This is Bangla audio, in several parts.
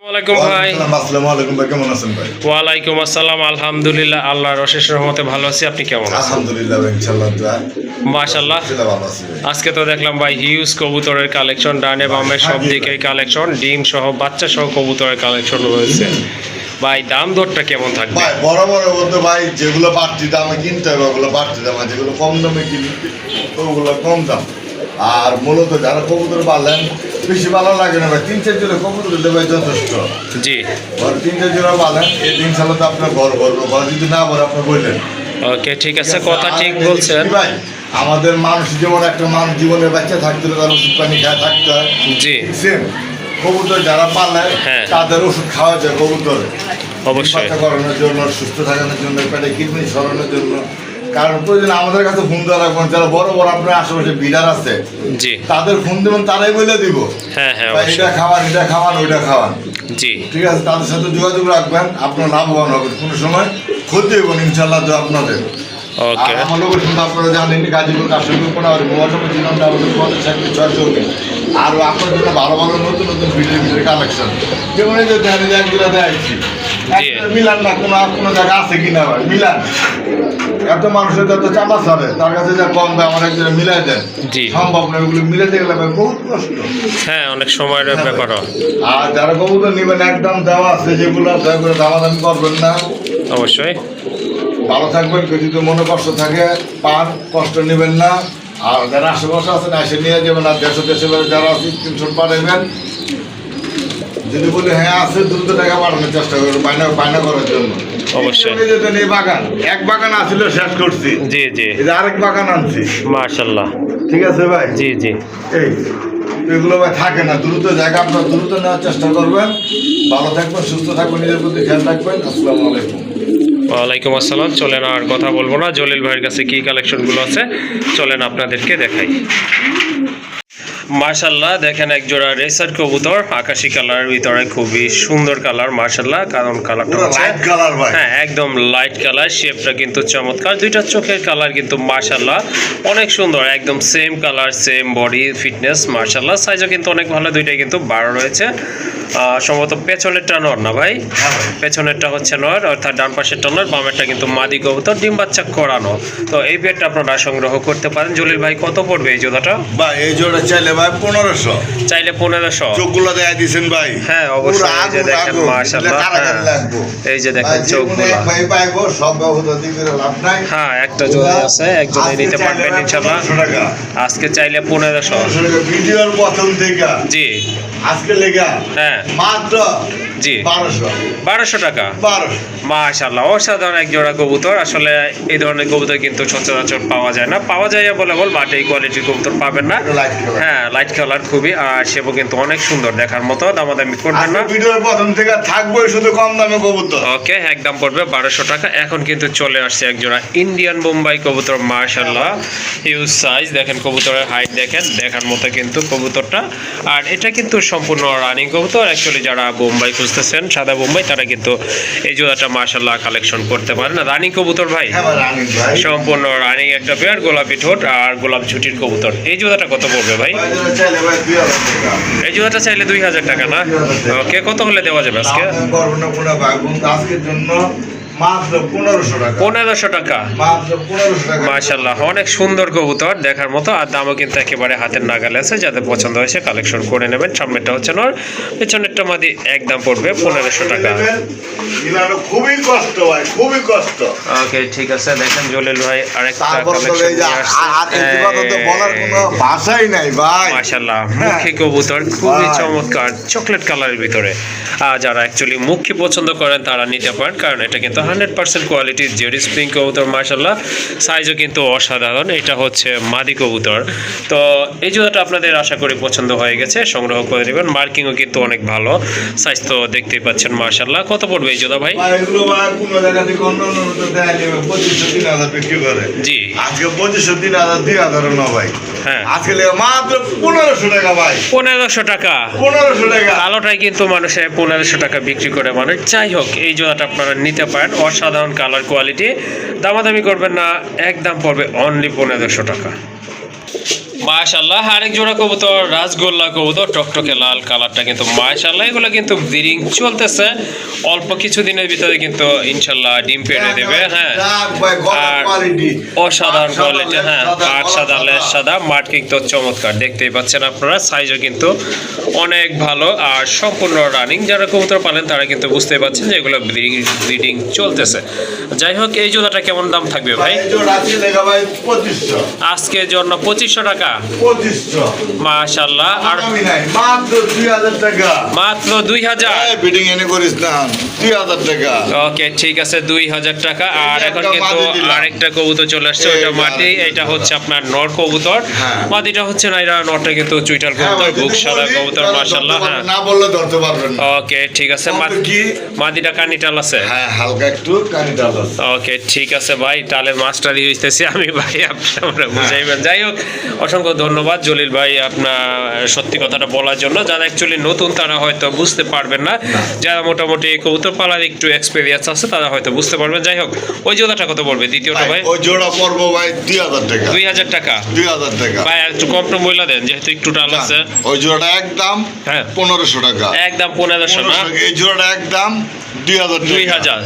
ওয়ালাইকুম ভাই। আসসালামু আলাইকুম ভাই, কেমন আছেন ভাই? ওয়ালাইকুম আসসালাম, আলহামদুলিল্লাহ, আল্লাহর অশেষ রহমতে ভালো আছি। আপনি কেমন আছেন? আলহামদুলিল্লাহ ভাই, ইনশাআল্লাহ মাশাআল্লাহ। ভালো আছি ভাই। আজকে তো দেখলাম ভাই হিউজ কবুতরের কালেকশন, ডানে বামে সব দিকেই কালেকশন, ডিম সহ বাচ্চা সহ কবুতরের কালেকশন রয়েছে। ভাই দাম দরটা কেমন থাকবে? ভাই বড় বড় বলতে ভাই যেগুলো বাড়তি দামে কিনতে হবে ওগুলো বাড়তি দাম, আর যেগুলো কম দামে কিনতে ওগুলো কম দাম। আর মূলত যারা কবুতর পালেন বেশি ভালো লাগে না ভাই, 3-4 জোড়া কবুতর দিলে ভাই যথেষ্ট। জি, ঘর 3-4 জোড়া পালেন এই দিন সালে তো আপনার ঘর ভরবো, ঘর যদি না ভরে আপনি বললেন। ওকে ঠিক আছে, কথা ঠিক বলছেন ভাই আমাদের মানুষ যেমন একটা মানুষ জীবনের বাচ্চা থাকতে হলে তার ওষুধ পানি খায় থাকতে হয়, জি সেম কবুতর যারা পালে হ্যাঁ। তাদের ওষুধ খাওয়া যায় কবুতর অবশ্যই। বাচ্চা করানোর জন্য, সুস্থ থাকানোর জন্য, পেটে কিডনি সরানোর জন্য। কারণ প্রয়োজন আমাদের কাছে ফোন দেওয়া রাখবেন, যারা বড় বড় আপনার আশেপাশে বিডার আছে জি তাদের ফোন দেবেন, তারাই বলে দিব হ্যাঁ হ্যাঁ ভাই অবশ্যই। এটা খাওয়ান, এটা খাওয়ান, ওইটা খাওয়ান। জি ঠিক আছে, তাদের সাথে যোগাযোগ রাখবেন, আপনার লাভবান হবে, কোনো সময় ক্ষতি হবে না ইনশাল্লাহ তো আপনাদের। ওকে আর আমার লোকের শুধু আপনারা জানেন Gazipur Kashmir Konabari mobile number zero double 50 আর আপনার জন্য ভালো ভালো নতুন নতুন ভিডিও কালেকশন যেমন এই যে দেখেন একগুলো দেখাচ্ছি মিলান না, কোনো কোনো জায়গা আছে কিনা ভাই মিলান। এত মানুষের যত চাপা ছাড়ে তার কাছে যা কম ভাই আমার একজনে মিলাই দেন, জি সম্ভব না, ওগুলো মিলাতে গেলে ভাই বহুত কষ্ট। হ্যাঁ, অনেক সময়ের ব্যাপার। আর যারা কবুতর নেবেন একদম দেওয়া আছে যেগুলো দয়া করে দামাদামি করবেন না। অবশ্যই ভালো থাকবেন, কেউ যদি মনে কষ্ট থাকে পান কষ্ট নেবেন না। আর যারা আশেপাশে আছেন এসে নিয়ে যাবেন, আর দেশে দেশে যারা আছে স্ক্রিনশট পাঠাবেন, যদি বলি হ্যাঁ আছে দ্রুত টাকা পাঠানোর চেষ্টা করবেন বায়না করার জন্য। অবশ্যই। এই বাগান এক বাগান আছিল শেষ করছি, জি জি এই যে আরেক বাগান আনছি। মাশাআল্লাহ। ঠিক আছে ভাই, জি জি এই এগুলো ভাই থাকে না, দ্রুত জায়গা আপনার দ্রুত নেওয়ার চেষ্টা করবেন। ভালো থাকবেন, সুস্থ থাকবেন, নিজের প্রতি খেয়াল রাখবেন। আসসালামু আলাইকুম। ওয়ালাইকুম আসসালাম। চলেন আর কথা বলবো না, জলিল ভাইয়ের কাছে কি কালেকশনগুলো আছে চলেন আপনাদেরকে দেখাই। মাশাআল্লাহ, দেখেন এক জোড়া রেসার কবুতর, আকাশি কালারের ভিতরে খুবই সুন্দর কালার মাশাআল্লাহ। কারণ কালারটা হচ্ছে লাইট কালার ভাই, হ্যাঁ একদম লাইট কালার, শেপটা কিন্তু চমৎকার, দুইটা চোখের কালার কিন্তু মাশাআল্লাহ অনেক সুন্দর, একদম same colour same body fitness মাশাআল্লাহ। সাইজও কিন্তু অনেক ভালো, দুইটাই কিন্তু 12 রয়েছে। সম্ভবত পেছনেরটা নর না ভাই? পেছনেরটা হচ্ছে নর, অর্থাৎ ডান পাশেরটা নর, বামেরটা কিন্তু মাদি কবুতর, ডিম বাচ্চা করানো। তো এই পেয়ারটা আপনারা সংগ্রহ করতে পারেন। জলিল ভাই কত পড়বে এই জোড়াটা? ভাই এই জোড়া চাইলে ভাই 1500, চাইলে 1500। চোখগুলো দেখাই দিয়েছেন ভাই। হ্যাঁ অবশ্যই, এই যে দেখেন মাশাআল্লাহ, এই যে দেখেন চোখগুলো। ভাই পাইবো সব ব্যবস্থা দিতে লাভ নাই। হ্যাঁ একটা জোড়া আছে, একজনই নিতে পারবেন ইনশাআল্লাহ। আজকে চাইলে 1500। ভিডিওর প্রথম থেকে জি আজকে লেগা হ্যাঁ মাত্র জি 1200 টাকা। 1200 মাশাআল্লাহ, অসাধারণ এক জোড়া কবুতর। আসলে এই ধরনের কবুতর কিন্তু সচরাচর পাওয়া যায় না, পাওয়া যায় বলে বল, বাট এই কোয়ালিটির কবুতর পাবেন না। হ্যাঁ লাইট কালার খুবই, আর সেও কিন্তু অনেক সুন্দর দেখার মতো, দামাদামি করবেন না। ভিডিওর প্রথম থেকে থাকবে শুধু কম দামে কবুতর। ওকে, একদম পড়বে 1200 টাকা। এখন কিন্তু চলে আসছে এক জোড়া ইন্ডিয়ান বোম্বাই কবুতর মাশাআল্লাহ, হিউজ সাইজ, দেখেন কবুতরের হাইট দেখেন, দেখার মতো কিন্তু কবুতরটা। আর এটা কিন্তু সম্পূর্ণ রানিং কবুতর। অ্যাকচুয়ালি যারা বোম্বাই খুঁজতেছেন সাদা বোম্বাই, তারা কিন্তু এই জোড়াটা মাশাআল্লাহ কালেকশন করতে পারেন। রানিং কবুতর ভাই, সম্পূর্ণ রানিং একটা পেয়ার, গোলাপি ঠোঁট আর গোলাপ ঝুটির কবুতর। এই জোড়াটা কত পড়বে ভাই? এই জোড়াটা চাইলে 2000 টাকা না? ওকে, কত হলে দেওয়া যাবে আজকে? আজকের জন্য মাত্র 1500 টাকা। 1500 টাকা। মাশাআল্লাহ, অনেক সুন্দর কবুতর দেখার মতো, আর দামও কিন্তু একেবারে হাতের নাগালে আছে। যাদের পছন্দ হয়েছে কালেকশন করে নেবেন। সামনেরটা হচ্ছে নর, পেছনেরটা মাদি, একদম পড়বে 1500 টাকা। খুবই কষ্ট ভাই, খুবই কষ্ট। ওকে ঠিক আছে, দেখেন জলিল ভাই আরেকটা কালেকশন বলার কোনো ভাষাই নাই ভাই। মাশাআল্লাহ, মুখী কবুতর খুবই চমৎকার, চকলেট কালারের ভিতরে। আর যারা অ্যাকচুয়ালি মুখী পছন্দ করেন তারা নিতে পারেন, কারণ এটা কিন্তু 100% কোয়ালিটির জেরি স্প্রিং কবুতর মাশাআল্লাহ। সাইজও কিন্তু অসাধারণ। এটা হচ্ছে মাদি কবুতর। তো এই জোড়াটা আপনাদের আশা করি পছন্দ হয়ে গেছে, সংগ্রহ করে নেবেন। মার্কিংও কিন্তু অনেক ভালো, সাইজ তো দেখতেই পাচ্ছেন মাশাআল্লাহ। কত পড়বে এই জোড়া ভাই? এগুলো ভাই কোনো জায়গা থেকে অন্য দেয়া যাবে 2500-3000 বিক্রি করে। জি আজকে 2500-3000 2000 না ভাই। হ্যাঁ আজকে মাত্র 1500 টাকা ভাই। 1500 টাকা। 1500 টাকা। কালোটাই কিন্তু মানুষে 1500 টাকা বিক্রি করে মানুষ। যাই হোক, এই জোড়াটা আপনারা নিতে পারেন, অসাধারণ কালার কোয়ালিটি, দামাদামি করবেন না, একদম পড়বে অনলি 1500 টাকা। মাশাআল্লাহ আরেক জোড়া কবুতর রাজগোল্লা কবুতর টকটকে লাল কালারটা কিন্তু মাশাআল্লাহ এগুলো কিন্তু ব্রিডিং চলতেছে অল্প কিছুদিনের ভিতরে কিন্তু ইনশাআল্লাহ ডিম পেড়ে দেবে। হ্যাঁ আর অসাধারণ কোয়ালিটি। হ্যাঁ পাক সাদা লেজ সাদা মার্কিং তো চমৎকার দেখতেই পাচ্ছেন আপনারা, সাইজও কিন্তু অনেক ভালো আর সম্পূর্ণ রানিং। যারা কবুতর পালেন তারা কিন্তু বুঝতেই পারছেন যে এগুলো ব্রিডিং চলতেছে। যাই হোক এই জোড়াটা কেমন দাম থাকবে ভাই? আজকের জন্য 2500 টাকা। মাশাআল্লাহ আর মাত্র 2000 বিডিং এনে করিস না 2000 টাকা। ওকে ঠিক আছে 2000 টাকা। আর এখন কিন্তু আরেকটা কবুতর চলে আসছে, ওইটা মাটি, এটা হচ্ছে আপনার নর কবুতর। মাটিটা হচ্ছে না, এটা নরটা কিন্তু চুইটাল কবুতর, বুক সাদা কবুতর মাশাআল্লাহ। হ্যাঁ না বললে ধরতে পারবেন না। ওকে ঠিক আছে। মাটিটা কানিটাল আছে? হ্যাঁ হালকা একটু কানিটাল আছে। ওকে ঠিক আছে ভাই, তালের মাস্টারই হইতেছি আমি ভাই, আপনারা বুঝাইবেন। যাই হোক অসংখ্য ধন্যবাদ জলিল ভাই আপনার সত্যি কথাটা বলার জন্য। যারা অ্যাকচুয়ালি নতুন তারা হয়তো বুঝতে পারবেন না, যারা মোটামুটি কবুতর পালার একটু এক্সপেরিয়েন্স আছে তারা হয়তো বুঝতে পারবেন। যাই হোক ওই জোড়াটা কত পড়বে দ্বিতীয়টা ভাই? ওই জোড়া পড়বো ভাই 2000 টাকা। 2000 টাকা? 2000 টাকা ভাই একটু কম টম বইলা দেন যেহেতু একটু টাল আছে। ওই জোড়াটা একদম 1500 টাকা। একদম 1500 না? এই জোড়াটা একদম 2000 টাকা। 2000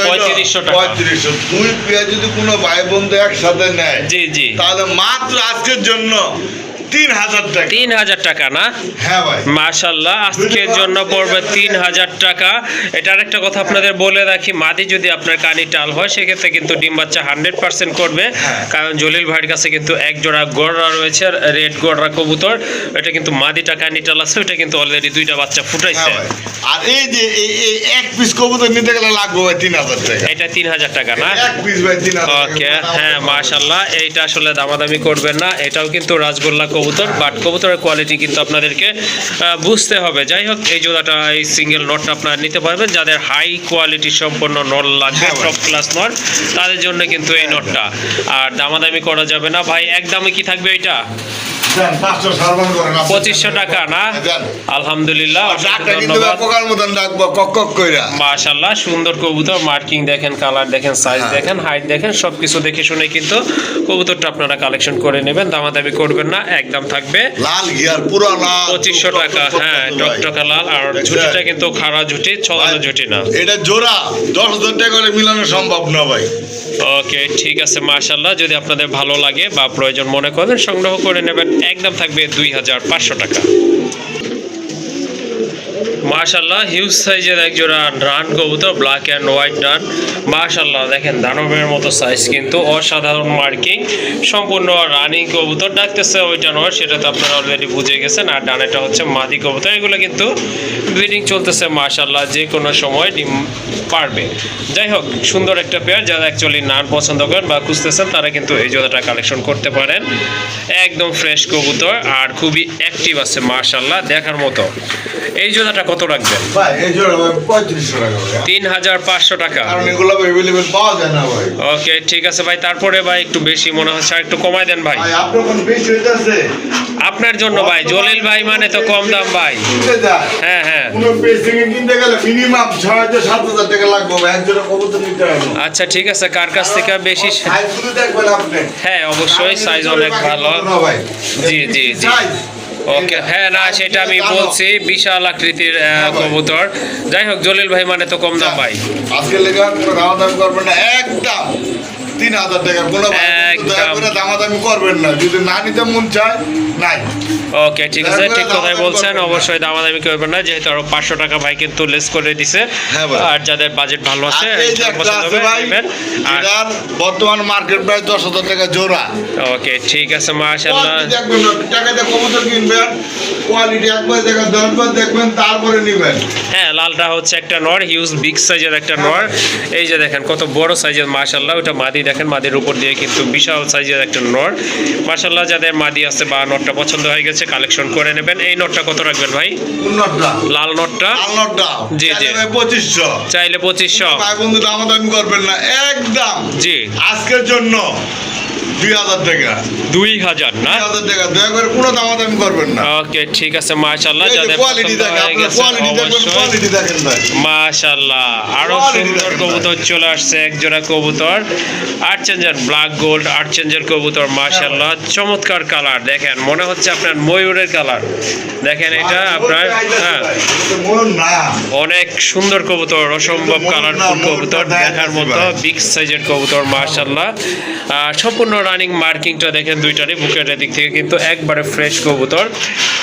3500 টাকা। 3500। দুই পেয়ার যদি কোনো ভাই বন্ধু একসাথে নেয় জি জি তাহলে মাত্র আজকের জন্য 3000 টাকা। 3000 টাকা না? হ্যাঁ ভাই মাশাআল্লাহ আজকের জন্য পড়বে 3000 টাকা। এটার একটা কথা আপনাদের বলে রাখি, মাদি যদি আপনার কানি টাল হয় সেক্ষেত্রে কিন্তু ডিম বাচ্চা 100% করবে। কারণ জলিল ভাইয়ের কাছে কিন্তু এক জোড়া গড়রা রয়েছে, রেড গড়রা কবুতর, এটা কিন্তু মাদিটা কানি টাল আছে, ওটা কিন্তু অলরেডি দুইটা বাচ্চা ফুটাইছে। আর এই যে এই এক পিস কবুতর নিতে গেলে লাগবে ভাই 3000 টাকা। এটা 3000 টাকা না? এক পিস ভাই 3000 টাকা। ওকে হ্যাঁ মাশাআল্লাহ এইটা আসলে দামাদামি করবেন না, এটাও কিন্তু রাজগোল্লা কবুতর, বাট কবুতরের কোয়ালিটি কিন্তু আপনাদেরকে বুঝতে হবে। যাই হোক এই জোড়াটা এই সিঙ্গেল নটটা আপনারা নিতে পারবেন যাদের হাই কোয়ালিটি সম্পন্ন নট লাগবে, টপ ক্লাস নট, তাদের জন্য কিন্তু এই নটটা। আর দামাদামি করা যাবে না ভাই। একদমই কি থাকবে এটা? 2500 টাকা না? আলহামদুলিল্লাহ অসংখ্য ধন্যবাদ। মাশাআল্লাহ সুন্দর কবুতর, মার্কিং দেখেন, কালার দেখেন, সাইজ দেখেন, হাইট দেখেন, সবকিছু দেখে শুনে কিন্তু কবুতরটা আপনারা কালেকশন করে নেবেন, দামাদামি করবেন না। একদম থাকবে লাল গিয়ার পুরো লাল 2500 টাকা। হ্যাঁ টকটকা লাল, আর ঝুটিটা কিন্তু খাড়া ঝুটি, ছলানো ঝুটি না। এটা জোড়া 10,000 টাকা করে মিলানো সম্ভব না ভাই। ওকে ঠিক আছে মাশাআল্লাহ, যদি আপনাদের ভালো লাগে বা প্রয়োজন মনে করেন সংগ্রহ করে নেবেন। একদম থাকবে 2500 টাকা। মাশাআল্লাহ হিউজ সাইজের এক জোড়া রান কবুতর, ব্ল্যাক অ্যান্ড হোয়াইট রান। মাশাআল্লাহ দেখেন দানবের মতো সাইজ, কিন্তু অসাধারণ মার্কিং, সম্পূর্ণ রানিং কবুতর। ডাকতেছে ওইটা নয়, সেটা তো আপনারা অলরেডি বুঝে গেছেন। আর ডানেটা হচ্ছে মাদি কবুতর, এগুলো কিন্তু ব্রিডিং চলতেছে মাশাআল্লাহ, যে কোনো সময় ডিম পারবে। যাই হোক সুন্দর একটা পেয়ার, যারা অ্যাকচুয়ালি নান পছন্দ করেন বা খুঁজতেছেন তারা কিন্তু এই জোড়াটা কালেকশন করতে পারেন। একদম ফ্রেশ কবুতর আর খুবই অ্যাক্টিভ আছে মাশাআল্লাহ, দেখার মতো। এই জোড়াটা কত রাখবেন? ভাই এই জোড়া ভাই 3500 টাকা ভাই। 3500 টাকা। কারণ এগুলো अवेलेबल পাওয়া যায় না ভাই। ওকে ঠিক আছে ভাই, তারপরে ভাই একটু বেশি মনে হচ্ছে, আর একটু কমায় দেন ভাই। ভাই আপনার কোন বেশি হইতাছে? আপনার জন্য ভাই, জলিল ভাই মানে তো কম দাম ভাই। হ্যাঁ হ্যাঁ কোন পেসিং এ কিনতে গেলে মিনিমাম 6000-7000 টাকা লাগবে ভাই, এক জোড়া কবুতর নিতে হবে। আচ্ছা ঠিক আছে, কার কাছ থেকে বেশি? সাইজগুলো দেখবেন আপনি। হ্যাঁ অবশ্যই সাইজ অনেক ভালো। জি জি জি ওকে হ্যাঁ না সেটা আমি বলছি, বিশাল আকৃতির কবুতর। যাই হোক জলিল ভাই মানে তো কম দাম ভাই। আজকে লেখা কোনো দামাদামি করবেন না, একদম 3000 টাকা। কোনো দামাদামি করবেন না, যদি না নিতে মন চায় নাই। ওকে ঠিক আছে, ঠিক কথাই বলছেন, অবশ্যই দামাদামি করবেন না, যেহেতু আরো 500 টাকা ভাই কিন্তু লেস করে দিছে। আর যাদের বাজেট ভালো আছে আর বর্তমান মার্কেট প্রাইস 10,000 টাকা জোড়া। ওকে ঠিক আছে মাশাআল্লাহ, টাকাতে কবুতর কিনবেন, কোয়ালিটি একবার দেখেন, 10 বার দেখবেন তারপরে নেবেন। হ্যাঁ লালটা হচ্ছে একটা নর, হিউজ বিগ সাইজের একটা নর। এই যে দেখেন কত বড় সাইজের মাশাআল্লাহ, ওটা মাদি দেখেন, মাদির উপর দিয়ে কিন্তু বিশাল সাইজের একটা নর মাশাআল্লাহ। যাদের মাদি আছে বা নটটা পছন্দ হয়ে গেছে কালেকশন করে নেবেন। এই নটটা কত রাখবেন ভাই? লাল নটটা? জি জি 2500 চাইলে 2500। ভাই বন্ধু দামাদামি করবেন না, একদম জি আজকের জন্য 2000 টাকা 2000 না? 2000 টাকা, দয়া করে কোনো দামাদামি করবেন না। ওকে, ঠিক আছে, মাশাআল্লাহ। এই যে যাদের কোয়ালিটি পছন্দ দেখেন, হয়ে আপনারা গেছে কোয়ালিটি দেখবেন, অবশ্যই কোয়ালিটি দেখেন ভাই। মাশাআল্লাহ, আরো Quality সুন্দর দেখেন কবুতর চলে আসছে, এক জোড়া কবুতর আর্চেঞ্জার ব্ল্যাক গোল্ড আর্চেঞ্জার কবুতর। মাশাআল্লাহ, চমৎকার কালার, দেখেন মনে হচ্ছে আপনার ময়ূরের কালার। দেখেন এটা আপনার, হ্যাঁ, মন না অনেক সুন্দর কবুতর, অসম্ভব ময়ূর না, কালারফুল ময়ূর কবুতর, না, দেখার দেখাচ্ছি মতো ভাই। বিগ সাইজের কবুতর। মাশাআল্লাহ, সম্পূর্ণ রানিং মার্কিংটা দেখেন দুইটারই, বুকের দিক থেকে কিন্তু একবারে ফ্রেশ কবুতর।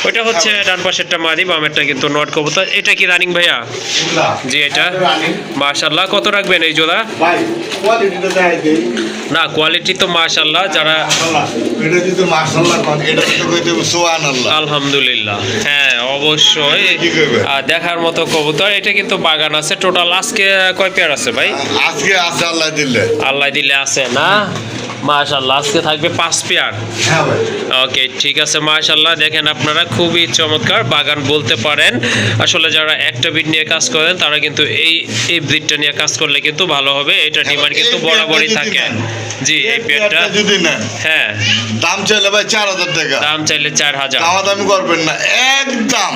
ওইটা হচ্ছে ডান পাশেরটা মাদি, বামেরটা কিন্তু নট কবুতর। এটা কি রানিং ভাইয়া? জি, এটা মাশাআল্লাহ। কত রাখবেন এই জোড়া? ভাই কোয়ালিটিটা দেখাই দেই। না, কোয়ালিটি তো মাশাআল্লাহ, যারা এটা যদি মাশাআল্লাহ কোন, এটা তো কইতে সুবহানাল্লাহ। আলহামদুলিল্লাহ, হ্যাঁ অবশ্যই কি করবে? দেখার মতো কবুতর। এটা কিন্তু বাগান আছে টোটাল। আজকে কয় পেয়ার আছে ভাই? আজকে আছে আল্লাহ দিলে। আল্লাহ দিলে আছে না? মাশাআল্লাহ, আজকে থাকবে 5 পেয়ার। হ্যাঁ ভাই। ওকে, ঠিক আছে, মাশাআল্লাহ। দেখেন আপনারা খুবই চমৎকার বাগান বলতে পারেন। আসলে যারা একটা ব্রিড নিয়ে কাজ করেন তারা কিন্তু এই ব্রিডটা নিয়ে কাজ করলে কিন্তু ভালো হবে। এটা ডিমান্ড কিন্তু এই বরাবরই পেয়ারটা থাকে। যদি নেন, জি, এই এই পেয়ারটা, পেয়ারটা যদি নেন, হ্যাঁ, দাম চাইলে ভাই 4000 টাকা। দাম চাইলে 4000, দামাদামি করবেন না, একদম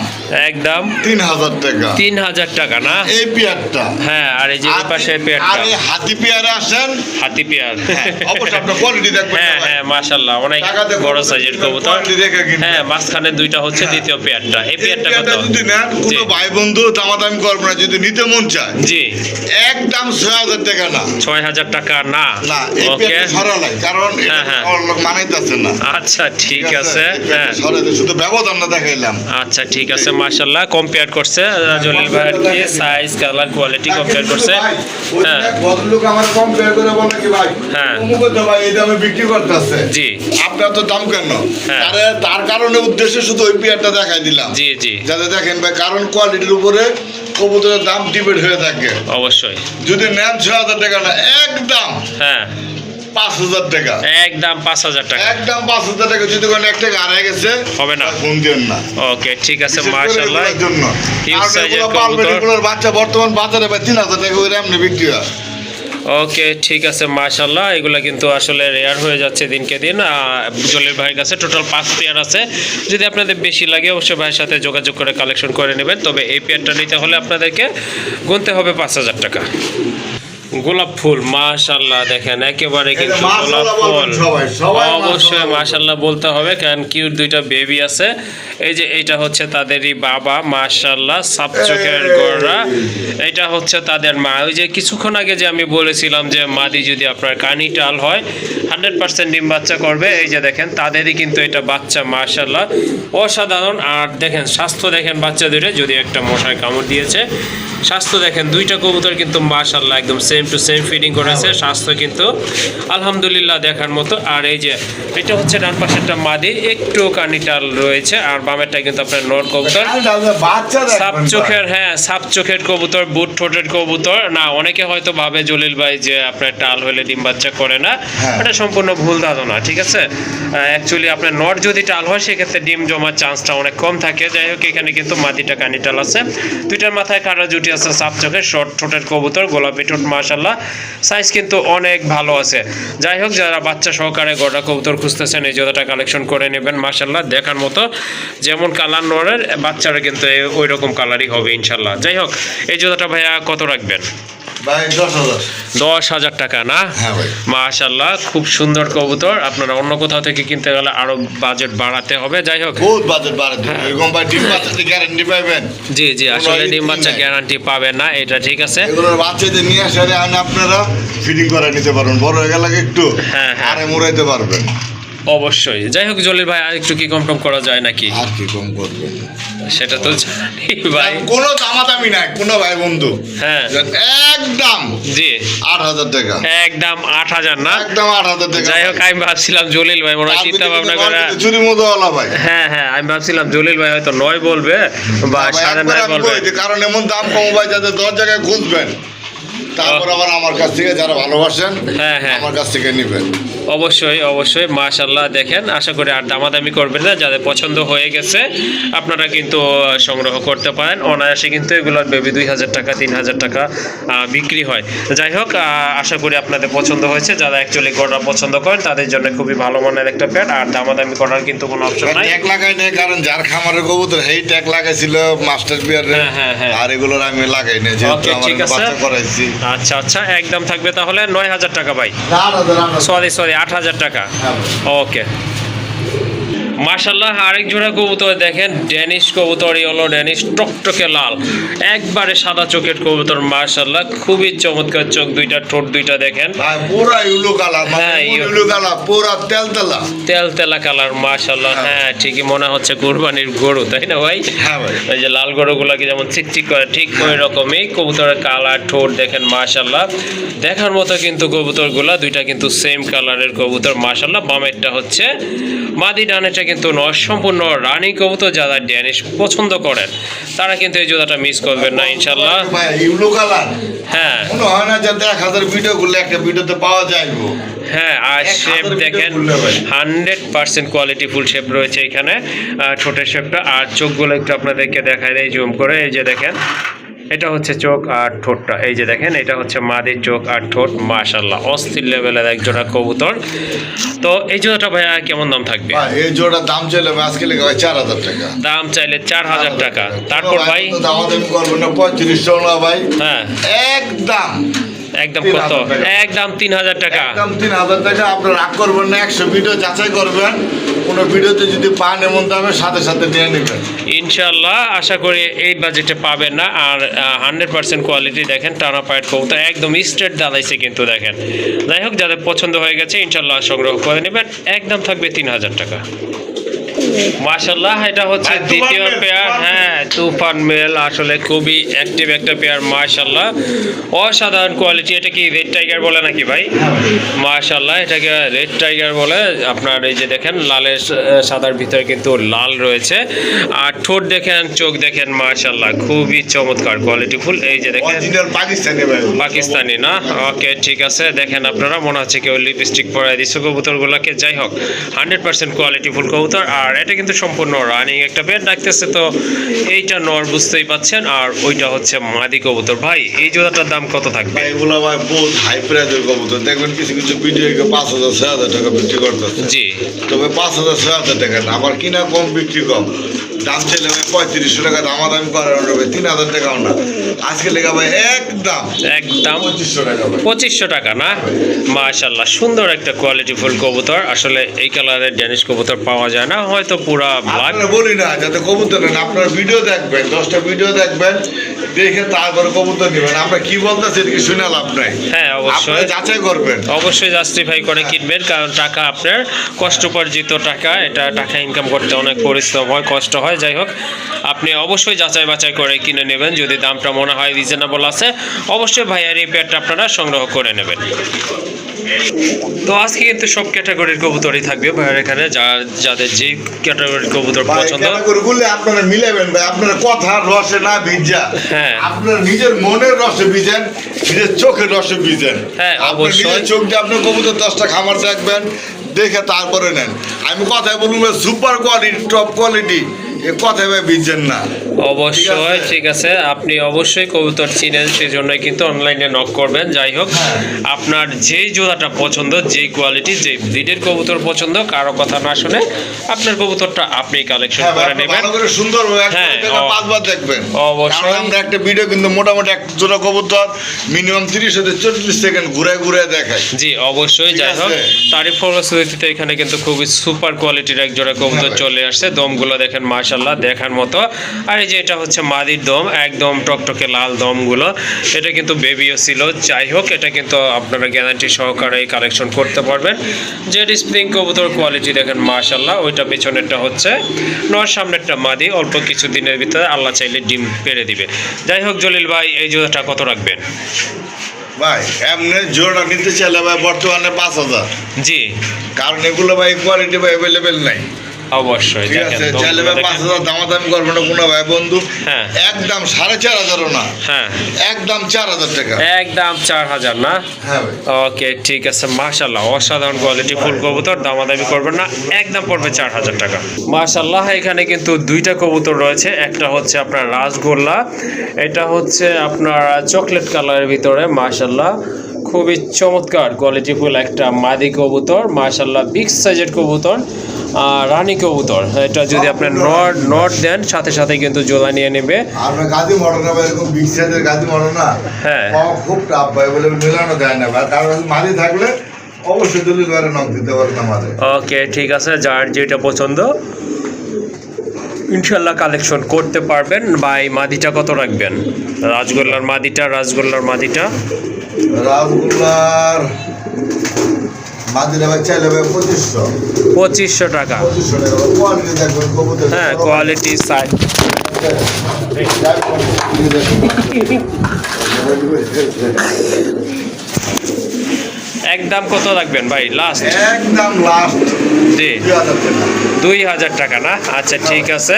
একদম 3000 টাকা 3000 টাকা না? এই পেয়ারটা। হ্যাঁ, আর এই যে এই পাশে পেয়ারটা আর এই হাতি পেয়ারে আসেন, হাতি পেয়ার। হ্যাঁ, অবশ্যই আপনার কোয়ালিটি দেখবেন। হ্যাঁ হ্যাঁ, মাশাআল্লাহ, অনেক টাকা দিয়ে বড় কবুতর সাইজের কিনবেন, কবুতর। quality দেখে কিনবেন। হ্যাঁ, মাঝখানে দুইটা হচ্ছে হ্যাঁ। দ্বিতীয় পেয়ারটা। এই এই পেয়ারটা কত? পেয়ারটা যদি নেন, জি। কোনো ভাই বন্ধু দামাদামি করবে না, যদি নিতে মন চায় জি, একদম 6000 টাকা না। 6000 টাকা না? না, এই ওকে, পেয়ারটা সরালাই, কারণ এটা হ্যাঁ, হ্যাঁ। আমার লোক মানাইতেছে না। আচ্ছা ঠিক ঠিক আছে, এই পেয়ারটা হ্যাঁ, সরাইতে শুধু ব্যবধানটা দেখাইলাম। আচ্ছা ঠিক আছে, মাশাআল্লাহ। কম্পেয়ার করছে জলিল ভাই আর কি, সাইজ কালার কোয়ালিটি কম্পেয়ার করছে। হ্যাঁ, ভদ্রলোক আমার কম্পেয়ার করে বলে কি ভাই, হ্যাঁ। অমুক তো ভাই এই দামে বিক্রি করতেছে, জি আপনার তো দাম কেন? হ্যাঁ। তার কারণে উদ্দেশ্যে শুধু ওই পেয়ারটা দেখাই দিলাম, জি জি, যাতে দেখেন ভাই, কারণ কোয়ালিটির উপরে কবুতরের দাম ডিপেন্ড হয়ে থাকে। অবশ্যই, যদি নেন 6000 টাকা না, একদম হ্যাঁ, 5000 টাকা, একদম 5000 টাকা একদম 5000 টাকা। যদি কোনো একটা হারিয়ে গেছে হবে না। ফোন দিন না। ওকে, ঠিক আছে, বিশেষ করে মাশাআল্লাহ। এগুলোর জন্য। Huge আর size-এর এগুলো পালবেন, কবুতর। এগুলোর বাচ্চা বর্তমান বাজারে ভাই 3000 টাকা করে এমনি বিক্রি হয়। ওকে, ঠিক আছে, মাশাআল্লাহ। এগুলা কিন্তু আসলে রেয়ার হয়ে যাচ্ছে দিনকে দিন। জলিল ভাইয়ের কাছে টোটাল 5 পেয়ার আছে। যদি আপনাদের বেশি লাগে অবশ্যই ভাইয়ের সাথে যোগাযোগ করে কালেকশন করে নেবেন। তবে এই পেয়ারটা নিতে হলে আপনাদেরকে গুনতে হবে 5000 টাকা। গোলাপ ফুল, মাশাআল্লাহ, দেখেন একেবারে কিন্তু গোলাপ মাশাআল্লাহ ফুল। বলবেন সবাই অবশ্যই মাশাআল্লাহ মাশাআল্লাহ বলতে হবে, কারণ কিউট দুইটা বেবি আছে। এই যে এইটা হচ্ছে তাদেরই বাবা, মাশাআল্লাহ, সাপ চোখের গড়া। এটা হচ্ছে তাদের মা। ওই যে কিছুক্ষণ আগে যে আমি বলেছিলাম যে মাদি যদি আপনার কানিটাল হয় 100% ডিম বাচ্চা করবে। এই যে দেখেন তাদেরই কিন্তু এটা বাচ্চা, মাশাআল্লাহ, অসাধারণ। আর দেখেন স্বাস্থ্য দেখেন বাচ্চা দুটো, যদি একটা মশায় কামড় দিয়েছে। স্বাস্থ্য দেখেন দুইটা কবুতর কিন্তু মাশাআল্লাহ একদম সেম টু সেম ফিডিং করেছে। স্বাস্থ্য কিন্তু আলহামদুলিল্লাহ দেখার মতো। আর এই যে এটা হচ্ছে ডান পাশেরটা মাদি, একটু কানিটাল রয়েছে। আর বামেরটা কিন্তু আপনার নর কবুতর, বাচ্চা সাপ চোখের, হ্যাঁ সাপ চোখের কবুতর, বুট ঠোঁটের কবুতর। না, অনেকে হয়তো ভাবে জলিল ভাই যে আপনার টাল হলে ডিম বাচ্চা করে না, হ্যাঁ। এটা সম্পূর্ণ ভুল ধারণা, ঠিক আছে। অ্যাকচুয়ালি আপনার নর যদি টাল হয় সেক্ষেত্রে ডিম জমার চান্সটা অনেক কম থাকে। যাই হোক, এখানে কিন্তু মাদিটা কানিটাল আছে, দুইটার মাথায় কাটা জুটি আছে, সাপ চোখের শর্ট ঠোঁটের কবুতর, গোলাপি ঠোঁট, মাশাআল্লাহ, সাইজ কিন্তু অনেক ভালো আছে। যাই হোক, যারা বাচ্চা সহকারে গড়া কবুতর খুঁজতেছেন এই জোড়াটা কালেকশন করে নেবেন, মাশাআল্লাহ, দেখার মতো। যেমন কালার নরের, বাচ্চারা কিন্তু ওই রকম কালারই হবে ইনশাল্লাহ। যাই হোক, এই জোড়াটা ভাইয়া কত রাখবেন? ভাই 10,000। 10,000 টাকা না? হ্যাঁ ভাই। মাশাআল্লাহ, খুব সুন্দর কবুতর। আপনারা অন্য কোথাও থেকে কিনতে গেলে আরো বাজেট বাড়াতে হবে। যাই হোক, বহুত বাজেট বাড়াতে হবে। এরকম ভাই ডিম বাচ্চাতে গ্যারান্টি পাবেন। জি জি, আসলে কোনো ডিম বাচ্চা নাই। গ্যারান্টি পাবেন না, এটা ঠিক আছে। এগুলোর বাচ্চাদের নিয়ে আসে আপনারা ফিডিং করে নিতে পারবেন, বড় হয়ে গেলে একটু হ্যাঁ, হ্যাঁ। আরে মুড়াইতে পারবেন। অবশ্যই। যাই হোক জলিল ভাই, আর একটু কি কম টম করা যায় নাকি? আর কি কম করবেন? সেটা তো জানি ভাই। কোনো দামাদামি নাই, কোনো ভাই বন্ধু। হ্যাঁ, একদম জি, 8,000 টাকা, একদম 8,000 না? একদম 8,000 টাকা। যাই হোক, আমি ভাবছিলাম জলিল ভাই মনে হয় চিন্তা ভাবনা করে, চুরি মতো হলা ভাই। হ্যাঁ হ্যাঁ, আমি ভাবছিলাম জলিল ভাই হয়তো 9 বলবে বা ভাই, 9.5 একবার আমি বলবে। কই যে, কারণ এমন দাম কম ভাই যাতে 10 জায়গায় খুঁজবেন, তারপর আবার আমার কাছ থেকে যারা ভালোবাসেন হ্যাঁ, হ্যাঁ। আমার কাছ থেকে নিবেন। অবশ্যই অবশ্যই মাশাআল্লাহ। দেখেন আশা করি আর দামাদামি করবেন না, যাদের পছন্দ হয়ে গেছে আপনারা কিন্তু সংগ্রহ করতে পারেন অনায়াসে। কিন্তু এগুলোর বেবি 2000 টাকা 3000 টাকা বিক্রি হয়। যাই হোক, আশা করি আপনাদের পছন্দ হয়েছে। যারা অ্যাকচুয়ালি গড়া পছন্দ করেন তাদের জন্য খুবই ভালো মানের একটা প্যাড, আর দামাদামি করার কিন্তু কোনো অপশন নাই। ট্যাগ লাগাই নাই, কারণ যার খামারের কবুতর সেই ট্যাগ লাগাইছিল মাস্টার বিয়ার, হ্যাঁ। আর এগুলোর আমি লাগাই নাই, যেহেতু ওকে, আমার ঠিক আছে। বাচ্চা করাইছি। আচ্ছা, একদম থাকবে তাহলে 9000 টাকা ভাই। 8,000 সরি 8000 টাকা। হ্যাঁ। ওকে মাশাআল্লাহ। আরেক জোড়া কবুতর দেখেন, ড্যানিশ কবুতর, ইয়েলো ড্যানিশ, টকটকে লাল, একবারে সাদা চোখের কবুতর। মাশাআল্লাহ খুবই চমৎকার চোখ দুইটা, ঠোঁট দুইটা দেখেন ভাই পুরা ইউলো কালার, হ্যাঁ, ইউলো কালার, পুরা তেলতেলা। তেলা কালার। মাশাআল্লাহ, হ্যাঁ ঠিকই মনে হচ্ছে কুরবানির গরু, তাই না ভাই? হ্যাঁ ভাই। এই যে লাল গরুগুলোকে যেমন চিকচিক করে, ঠিক ওই রকমই কবুতরের কালার, ঠোঁট দেখেন। মাশাআল্লাহ দেখার মতো কিন্তু কবুতরগুলা দুইটা কিন্তু সেম কালারের কবুতর। মাশাআল্লাহ বামেরটা হচ্ছে মাদি, ডানেরটা কিন্তু সম্পূর্ণ রানী কবুতর। যারা ড্যানিশ পছন্দ করেন তারা কিন্তু এই জোড়াটা মিস করবেন না ইনশাআল্লাহ। ভাই ইউলো কালার, হ্যাঁ মনে হয় না যে 1000 ভিডিও গুলো একটা ভিডিওতে পাওয়া যাইবো। হ্যাঁ, আর এক শেপ হাতের দেখেন ভিতরে খুললে ভাই। 100% কোয়ালিটি ফুল শেপ রয়েছে এখানে। ঠোঁটের শেপটা আর চোখগুলো একটু আপনাদেরকে দেখায় দেয় জুম করে। এই যে দেখেন, এটা হচ্ছে চোখ আর ঠোঁটটা। এই যে দেখেন, এটা হচ্ছে মাদির চোখ আর ঠোঁট। মাশাআল্লাহ অস্থির লেভেলের এক জোড়া কবুতর। তো এই জোড়াটা ভাইয়া কেমন দাম থাকবে? ভাই এই জোড়ার দাম চাইলে আজকে লেগে ভাই 4000 টাকা। দাম চাইলে 4000 টাকা। তারপর ভাই দামাদামি করবেন না, 3500 না ভাই, হ্যাঁ একদম একদম 3000 কত? টাকা। একদম 3000 টাকা। একদম 3000 টাকা। আপনার রাগ করবেন না, 100 ভিডিও যাচাই করবেন, কোনো ভিডিওতে যদি পান এমন দামে সাথে সাথে নিয়ে নেবেন ইনশাআল্লাহ। আশা করি এই বাজেটে পাবেন না। আর 100% কোয়ালিটি দেখেন, টানা পায়ের কবুতর, একদম স্ট্রেট দাঁড়াইছে কিন্তু দেখেন। যাই হোক, যাদের পছন্দ হয়ে গেছে ইনশাআল্লাহ সংগ্রহ করে নেবেন। একদম থাকবে 3000 টাকা। মাশাআল্লাহ এটা হচ্ছে ভাই, তুফান দ্বিতীয় মেল, পেয়ার। তুফান হ্যাঁ তুফান মেল, আসলে খুবই অ্যাক্টিভ একটা পেয়ার। মাশাআল্লাহ অসাধারণ কোয়ালিটি। এটা কি রেড টাইগার বলে নাকি ভাই? মাশাআল্লাহ এটাকে রেড টাইগার বলে। আপনার এই যে দেখেন লালের সাদার ভিতরে কিন্তু লাল রয়েছে, আর ঠোঁট দেখেন, চোখ দেখেন। মাশাআল্লাহ খুবই চমৎকার কোয়ালিটি ফুল। এই যে দেখেন অরিজিনাল পাকিস্তানি ভাই। পাকিস্তানি না? ওকে ঠিক আছে। দেখেন আপনারা, মনে হচ্ছে কেউ লিপস্টিক পরাই দিচ্ছে কবুতরগুলোকে। যাই হোক 100% কোয়ালিটি ফুল কবুতর, আর এটা কিন্তু সম্পূর্ণ রানিং একটা পেয়ার ডাকতেছে। তো এইটা নর বুঝতেই পাচ্ছেন, আর ওইটা হচ্ছে মাদি কবুতর। ভাই এই জোড়াটার দাম কত থাকবে? ভাই এগুলো ভাই বহুত হাই প্রাইজের কবুতর, দেখবেন কিছু কিছু ভিডিও 5000 6000 টাকা বিক্রি করতেছে। জি তবে 5000 6000 টাকা না, আমার কিনা কম বিক্রি কম। দাম চাইলে ভাই 3500 টাকা, দামাদামি করার হবে 3000 টাকাও না। আজকে লেগে ভাই একদম 2500 টাকা ভাই। 2500 টাকা না? মাশাআল্লাহ সুন্দর একটা কোয়ালিটি ফুল কবুতর। আসলে এই কালারের ড্যানিশ কবুতর পাওয়া যায় না, হয়তো পুরা ব্ল্যাক। আপনারা বলি না যাতে কবুতর নেন, আপনার ভিডিও দেখবেন, 10টা ভিডিও দেখবেন, দেখে তারপরে কবুতর নেবেন। আমরা কি বলতেছি এদিকে শুনে লাভ নাই। হ্যাঁ আপনারা অবশ্যই যাচাই করবেন। অবশ্যই জাস্টিফাই করে কিনবেন, কারণ টাকা আপনার কষ্টোপার্জিত টাকা। এটা টাকা ইনকাম করতে অনেক পরিশ্রম হয়, কষ্ট হয়। যাই হোক আপনি অবশ্যই যাচাই বাছাই করে কিনে নেবেন। যদি দামটা মনে হয় রিজনেবল আছে, অবশ্যই ভাইয়ার এই পেয়ারটা আপনারা সংগ্রহ করে নেবেন। তো আজকে কিন্তু সব ক্যাটাগরির কবুতরই থাকবে ভাইয়ার এখানে। যাদের যে ক্যাটাগরির কবুতর ভাই পছন্দ, ক্যাটাগরি বললে আপনারা মিলাবেন ভাই, আপনারা কথার রসে না ভিজা, হ্যাঁ। আপনার নিজের মনের রসে ভিজেন, নিজের চোখের রসে ভিজেন। হ্যাঁ, আপনার অবশ্যই। নিজের চোখ দিয়ে আপনার কবুতর 10টা খামার দেখবেন, দেখে তারপরে নেন। আমি কথায় বলুন সুপার কোয়ালিটি, টপ কোয়ালিটি, এ কথায় ভাই ভিজেন না। অবশ্যই ঠিক আছে। আপনি অবশ্যই কবুতর চিনেন, সেই জন্যই কিন্তু অনলাইনে নক করবেন। যাই হোক আপনার যেই জোড়াটা পছন্দ, যেই কোয়ালিটি, যেই ব্রিডের কবুতর পছন্দ, কারো কথা না শুনে আপনার কবুতরটা আপনি কালেকশন হ্যাঁ ভাই, করে আপনি নেবেন। ভালো করে সুন্দর হ্যাঁ, 5বার দেখবেন। অবশ্যই। কারণ আমরা একটা ভিডিও কিন্তু মোটামুটি এক জোড়া কবুতর মিনিমাম 30 থেকে 40 সেকেন্ড ঘুরে ঘুরে দেখাই। জি অবশ্যই। ঠিক যাই হোক আছে। তারই ফলশ্রুতিতে এখানে কিন্তু খুবই সুপার কোয়ালিটির এক জোড়া কবুতর হ্যাঁ। চলে আসছে। দমগুলো দেখেন মাশাআল্লাহ দেখার মতো। আর এই যে এটা হচ্ছে মাদির দম, একদম টকটকে লাল দমগুলো। এটা কিন্তু বেবিও ছিল। যাই হোক এটা কিন্তু আপনারা গ্যারান্টি সহকারে কালেকশন করতে পারবেন। জেড স্প্রিং কবুতর কোয়ালিটি দেখেন মাশাআল্লাহ। ওইটা পেছনেরটা হচ্ছে নর, সামনেরটা মাদি। অল্প কিছু দিনের ভিতরে আল্লাহ চাইলে ডিম পেড়ে দিবে। যাই হোক জলিল ভাই এই জোড়াটা কত রাখবেন? ভাই এমনি জোড়া নিতে চাইলে ভাই বর্তমানে 5000। জি কারণ এগুলো ভাই কোয়ালিটি ভাই অ্যাভেলেবেল নাই। অবশ্যই ঠিক দেখেন আছে, চাইলে ভাই 5,000 দামাদামি করবে না কোনো ভাই বন্ধু। হ্যাঁ। একদম 4,500 না, হ্যাঁ একদম 4,000 টাকা। একদম 4,000 না। হ্যাঁ ভাই। ওকে ঠিক আছে, মাশাল্লাহ অসাধারণ কোয়ালিটি ফুল কবুতর, দামাদামি করবেন না, একদম পড়বে 4,000 টাকা। মাশাল্লাহ এখানে কিন্তু দুইটা কবুতর রয়েছে, একটা হচ্ছে আপনার রাসগোল্লা, এটা হচ্ছে আপনার চকলেট কালারের ভিতরে। মাশাল্লাহ খুবই চমৎকার কোয়ালিটি ফুল একটা মাদি কবুতর, মাশাল্লাহ বিগ সাইজের কবুতর, রানী কবুতর। এটা যদি আপনি নট দেন সাথে সাথে কিন্তু জোলা নিয়ে নেবে। আর ভাই গাদি মডেল না ভাই, এরকম বিগ সাইজের গাদি মডেল না, হ্যাঁ পাওয়া খুব টাফ ভাই, বলে মেলানো যায় না ভাই। কারণ মাদি থাকলে অবশ্যই দলিল বারে নক দিতে পারেন আমাদের। ওকে ঠিক আছে, যার যেটা পছন্দ ইনশাল্লাহ কালেকশন করতে পারবেন। ভাই মাদিটা কত রাখবেন? রাসগোল্লার মাদিটা, রাসগোল্লার মাদিটা রাসগোল্লার মাদিরা ভাই চাইলে ভাই 2500 2500 টাকা। 2500 টাকা। কোয়ালিটি দেখবেন কবুতর, হ্যাঁ কোয়ালিটি সাইজ একদম কত রাখবেন ভাই লাস্ট? একদম লাস্ট জি 2000 টাকা। 2000 টাকা না? আচ্ছা ঠিক আছে।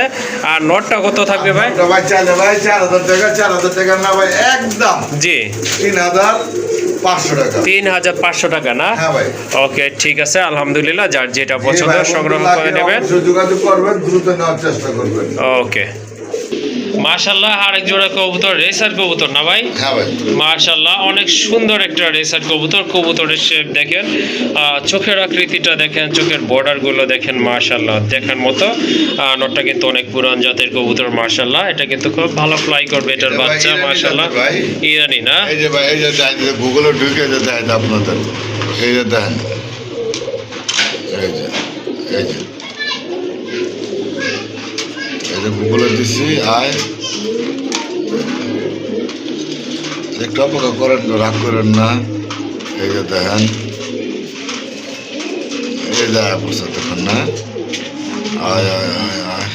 আর নটটা কত থাকবে ভাই? তো ভাই চাইলে ভাই 4000 টাকা, 4000 টাকা না ভাই, একদম জি 3500 টাকা। 3500 টাকা না? হ্যাঁ ভাই। ওকে ঠিক আছে, আলহামদুলিল্লাহ যার যেটা পছন্দ জি ভাই, সংগ্রহ বন্ধু করে লাগলে নেবেন। অবশ্যই যোগাযোগ করবেন, দ্রুত নেওয়ার চেষ্টা করবেন। ওকে মাশাল্লাহ আরেক জোড়া কবুতর, রেসার কবুতর না ভাই? হ্যাঁ ভাই। মাশাল্লাহ অনেক সুন্দর একটা রেসার কবুতর। কবুতরের শেপ দেখেন, চোখের আকৃতিটা দেখেন, চোখের বর্ডারগুলো দেখেন, মাশাল্লাহ দেখার মতো। নটটা কিন্তু অনেক পুরান জাতের কবুতর, মাশাল্লাহ এটা কিন্তু খুব ভালো ফ্লাই করবে এটার এটা ভাই বাচ্চা, ইরানি মাশাল্লাহ জাতের ভাই। ইরানি না? এই যে ভাই, এই যে গুগলে ঢুকে যে দেখেন আপনাদের, এই যে দেখেন, এই যে এই যে এই যে গুগলে দিছি, আয় একটু অপেক্ষা করেন, রাগ করেন না। এই যে দেখেন, এই যে আয় পড়ছে দেখুন না, আয় আয় আয় আয়,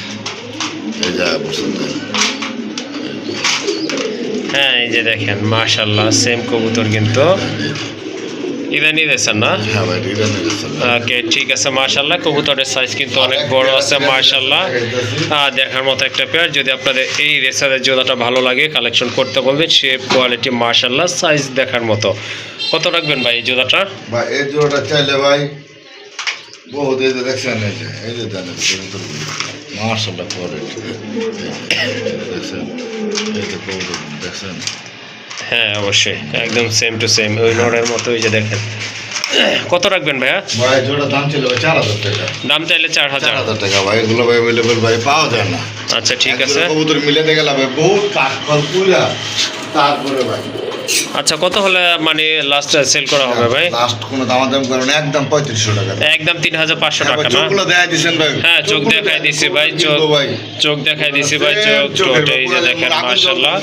এই যে আয় পড়ছে দেখেন। হ্যাঁ এই যে দেখেন মাশাল্লাহ সেম কবুতর কিন্তু ইরানি রেসার না? হ্যাঁ ভাই, ইরানি রেসার। ওকে ঠিক আছে, মাশাল্লাহ কবুতরের সাইজ কিন্তু অনেক বড় আছে, মাশাল্লাহ দেখার মতো একটা পেয়ার। যদি আপনাদের এই রেসারের জোড়াটা ভালো লাগে কালেকশন করতে বলবেন, শেপ কোয়ালিটি মাশাল্লাহ সাইজ দেখার মতো। কত রাখবেন ভাই এই জোড়াটা? ভাই এই জোড়াটা চাইলে ভাই বহুত, এই যে দেখছেন, এই যে দেন মার্শাল্লাহ কোয়ালিটি দেখছেন, এই যে কবুতর দেখছেন। হ্যাঁ অবশ্যই একদম সেম টু সেম ওই নড়ের মতো। ওই যে দেখেন, কত রাখবেন ভাইয়া? ভাই জোড়া দাম ছিল ভাই 4000 টাকা। দাম চাইলে 4000 টাকা ভাই, এগুলো ভাই অ্যাভেলেবল ভাই পাওয়া যায় না। আচ্ছা ঠিক আছে। কবুতর মিলে দেখে ভাই বহুত কাঠখড় পুরা, তারপরে ভাই আচ্ছা কত হলে মানে লাস্ট সেল করা হবে ভাই? লাস্ট কোনো দামাদাম করেন, একদম 3500 টাকা। একদম 3500 টাকা না? চোখগুলো দেখাই দিছেন ভাই। হ্যাঁ চোখ দেখাই দিছি ভাই, চোখ দেখাই দিছি ভাই, চোখ এই যে দেখেন মাশাআল্লাহ।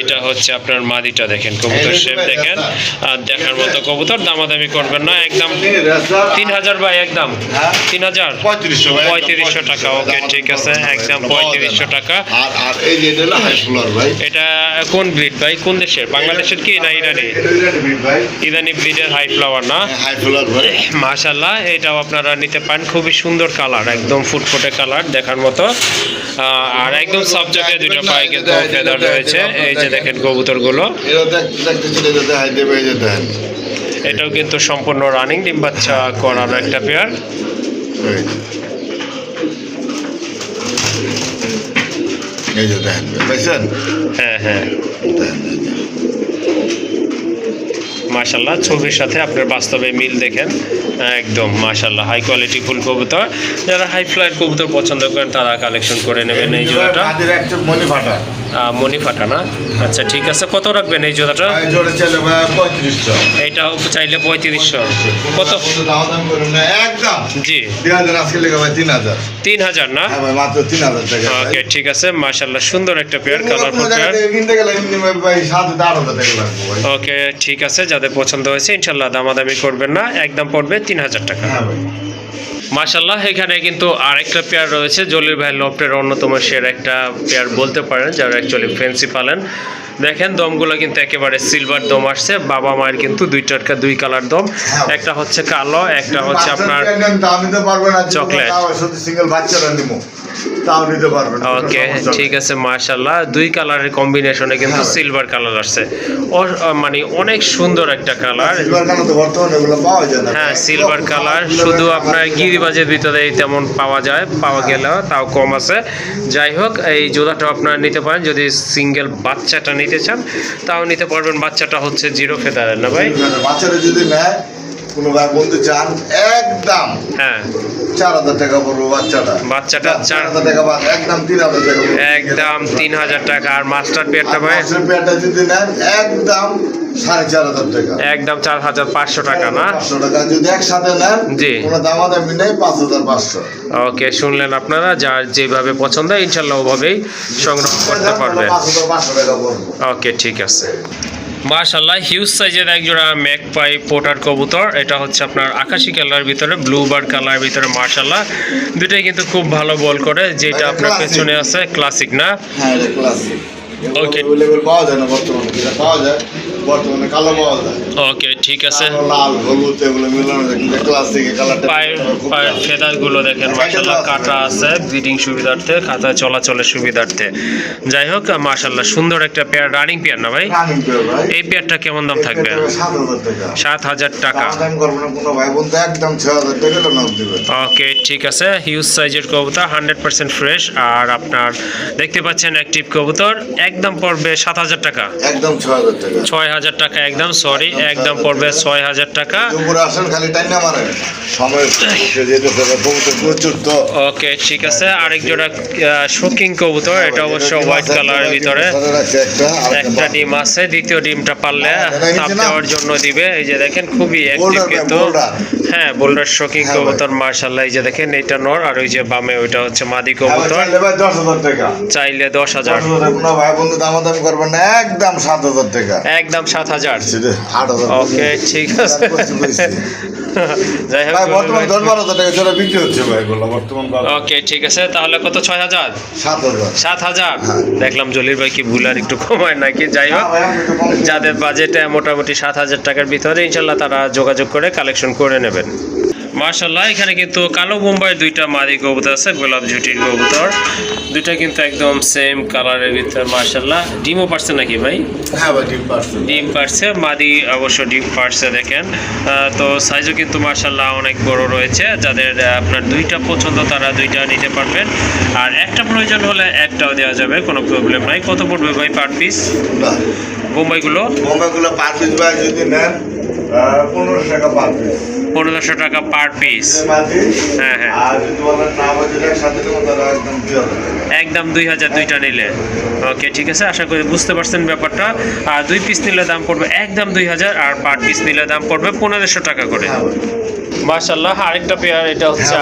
এটা হচ্ছে আপনার মাদিটা দেখেন, কবুতর শেপ দেখেন, আর দেখার মতো কবুতর। দামাদামি করবেন না, একদম 3000 ভাই, একদম 3000 3500 টাকা। ওকে ঠিক আছে, একদম 3500 টাকা। আর এই যে এটা হলো হাই ফ্লোর ভাই। এটা কোন ব্রিড ভাই? কোন দেশের? বাংলাদেশের কি না ইরানি? ইরানি ব্রিডের হাই ফ্লাওয়ার না? হাই ফ্লোর ভাই মাশাআল্লাহ এটাও আপনারা নিতে পারেন, খুবই সুন্দর কালার, একদম ফুটফুটে কালার দেখার মতো। আর একদম সব জায়গায় দুটো পায়ে কিন্তু ফেদার রয়েছে। এই যে দেখেন কবুতরগুলো, এটাও কিন্তু সম্পূর্ণ রানিং, ডিম বাচ্চা করার একটা পেয়ার। এই যে দেখেন পাইছেন। হ্যাঁ হ্যাঁ মাশাআল্লাহ, ছবির সাথে আপনার বাস্তবে মিল দেখেন, একদম মাশাআল্লাহ হাই কোয়ালিটি ফুল কবুতর। যারা হাই ফ্লাইট কবুতর পছন্দ করেন তারা কালেকশন করে নেবেন এই জোড়াটা। মনি ফাটা না? আচ্ছা ঠিক আছে, কত রাখবেন এই জোড়াটা? এইটাও চাইলে 3500। কত? একদম জি 3000 না? মাত্র 3000 টাকা। ওকে ঠিক আছে, মাশাআল্লাহ সুন্দর একটা পেয়ার, কালারফুল পেয়ার। ওকে ঠিক আছে, যাদের পছন্দ হয়েছে ইনশাল্লাহ দামাদামি করবেন না, একদম পড়বে 3000 টাকা। মাশাল্লাহ এখানে কিন্তু আরেকটা পেয়ার রয়েছে জলিল ভাই লফটের অন্যতম সেরা একটা পেয়ার বলতে পারেন, যারা অ্যাকচুয়ালি ফ্যান্সি পালেন। দেখেন দমগুলো কিন্তু একেবারে সিলভার দম আসছে, বাবা মায়ের কিন্তু দুই কালার দম, একটা হচ্ছে কালো, একটা হচ্ছে আপনার চকলেট। সিঙ্গেল বাচ্চারা নিবো তাও নিতে পারবেন। ওকে ঠিক আছে, মাশাল্লাহ দুই কালারের কম্বিনেশনে কিন্তু সিলভার কালার আসছে, মানে অনেক সুন্দর একটা কালার। সিলভার কালার তো বর্তমানে এগুলো পাওয়া যায় না। হ্যাঁ সিলভার কালার শুধু আপনার গিরিবাজের ভিতরে তেমন পাওয়া যায়, পাওয়া গেলেও তাও কম আছে। যাই হোক এই জোড়াটা আপনারা নিতে পারেন, যদি সিঙ্গেল বাচ্চাটা নিতে চান তাও নিতে পারবেন। বাচ্চাটা হচ্ছে জিরো ফেদারের না ভাই? বাচ্চারা যদি নেয় কোনো ভাই বলতে চান একদম হ্যাঁ 4000 টাকা পড়বে বাচ্চাটা। বাচ্চাটা 4000 টাকা বাদ একদম 3000 টাকা পড়বে। একদম 3000 টাকা। আর মাস্টার পেয়ারটা ভাই? মাস্টার পেয়ারটা যদি নেন একদম 4500 টাকা। একদম 4500 টাকা না? 500 টাকা যদি একসাথে নেন জি কোনো দামাদামি নেই, 5500। ওকে শুনলেন আপনারা, যার যেভাবে পছন্দ ইনশাল্লাহ ওভাবেই সংগ্রহ করতে পারবেন। 5500 টাকা পড়বে। ওকে ঠিক আছে। মাশাআল্লাহ হিউজ সাইজের এক জোড়া ম্যাকপাই পোটার কবুতর, এটা হচ্ছে আপনার আকাশি কালার ভিতরে ব্লু বার্ড কালার ভিতরে। মাশাআল্লাহ দুটাই কিন্তু খুব ভালো বল করে, যেটা আপনার পেছনে আছে ক্লাসিক না? হ্যাঁ এটা ক্লাসিক। ওকে अवेलेबल পাওয়া যায় না বর্তমানে, যেটা পাওয়া যায় বর্তমানে কালো পাওয়া যায়। ওকে ঠিক আছে। কালো, লাল হলুদ এগুলো মিলানো যায়, কিন্তু ক্লাসিক কালারটা পায়ের ফেদার গুলো দেখেন মাশাআল্লাহ কাটা আছে ব্রিডিং সুবিধার্থে, খাতায় চলাচলের সুবিধার্থে। যাই হোক মাশাআল্লাহ সুন্দর একটা পেয়ার, রানিং পেয়ার না ভাই? রানিং পেয়ার ভাই। এই পেয়ারটা কেমন দাম থাকবে? 7000 টাকা। 7000 টাকা। দাম করবে না কোনো ভাই বলতে একদম 6000 টাকা লোন দিবেন। ওকে ঠিক আছে। হিউজ সাইজের কবুতর 100% ফ্রেশ। আর আপনার দেখতে পাচ্ছেন অ্যাক্টিভ কবুতর, একদম পড়বে 7000 টাকা। একদম 6000 টাকা। 6000 টাকা একদম, সরি একদম পড়বে 6000 টাকা। উপরে আসেন খালি টাইনা মারেন সময় যেতে হবে, কবুতর প্রচুর তো। ওকে ঠিক আছে। আরেক জোড়া শোকিং কবুতর, এটা অবশ্য হোয়াইট কালারের ভিতরে একটা ডিম আছে, দ্বিতীয় ডিমটা পারলে তাপ দেওয়ার জন্য দিবে। এই যে দেখেন খুবই অ্যাক্টিভ কিন্তু। হ্যাঁ বোল্ডার শোকিং কবুতর মাশাআল্লাহ। এই যে দেখেন এটা নর, আর ওই যে বামে ওইটা হচ্ছে মাদি কবুতর। 10000 টাকা চাইলে 10000। কোনো ভাই বন্ধু দামাদামি করবেন না, একদম 7000 টাকা। একদম 7000। 8000। ওকে ঠিক আছে। যাই হোক বর্তমান 10-12,000 টাকা জোড়া বিক্রি হচ্ছে ভাই এগুলো বর্তমান। ওকে ঠিক আছে, তাহলে কত? 6000? 7000। 7000 দেখলাম জলির ভাই কি ভুল আর একটু কমায় নাকি? যাই হোক যাদের বাজেটে মোটামুটি 7000 টাকার ভিতরে ইনশাল্লাহ তারা যোগাযোগ করে কালেকশন করে নেবেন। মাশাআল্লাহ এখানে কিন্তু কালো বোম্বাই দুইটা মাদি কবুতর আছে, গোলাপ ঝুটির কবুতর দুইটা কিন্তু একদম সেম কালারের ভিতরে। মাশাআল্লাহ ডিমও পারছে নাকি ভাই? হ্যাঁ ভাই ডিম পারছে। ডিম পারছে, মাদি অবশ্য ডিম পারছে দেখেন। তো সাইজও কিন্তু মাশাআল্লাহ অনেক বড় রয়েছে। যাদের আপনার দুইটা পছন্দ তারা দুইটা নিতে পারবেন, আর একটা প্রয়োজন হলে একটাও দেওয়া যাবে, কোনো প্রবলেম নাই। কত পড়বে ভাই পার পিস বোম্বাইগুলো? বোম্বাইগুলো পার পিস ভাই যদি নেন 1500 টাকা পার পিস। 1500 টাকা পার পিস। হ্যাঁ হ্যাঁ আর যদি বলেন না বাজে একসাথে নেব তাহলে একদম 2000 টাকা। একদম 2000 দুইটা নিলে। ওকে ঠিক আছে, আশা করি বুঝতে পারছেন ব্যাপারটা। আর 2 পিস নিলে দাম পড়বে একদম 2000, আর পার পিস নিলে দাম পড়বে 1500 টাকা করে। মাশাআল্লাহ আরেকটা পেয়ার, এটা হচ্ছে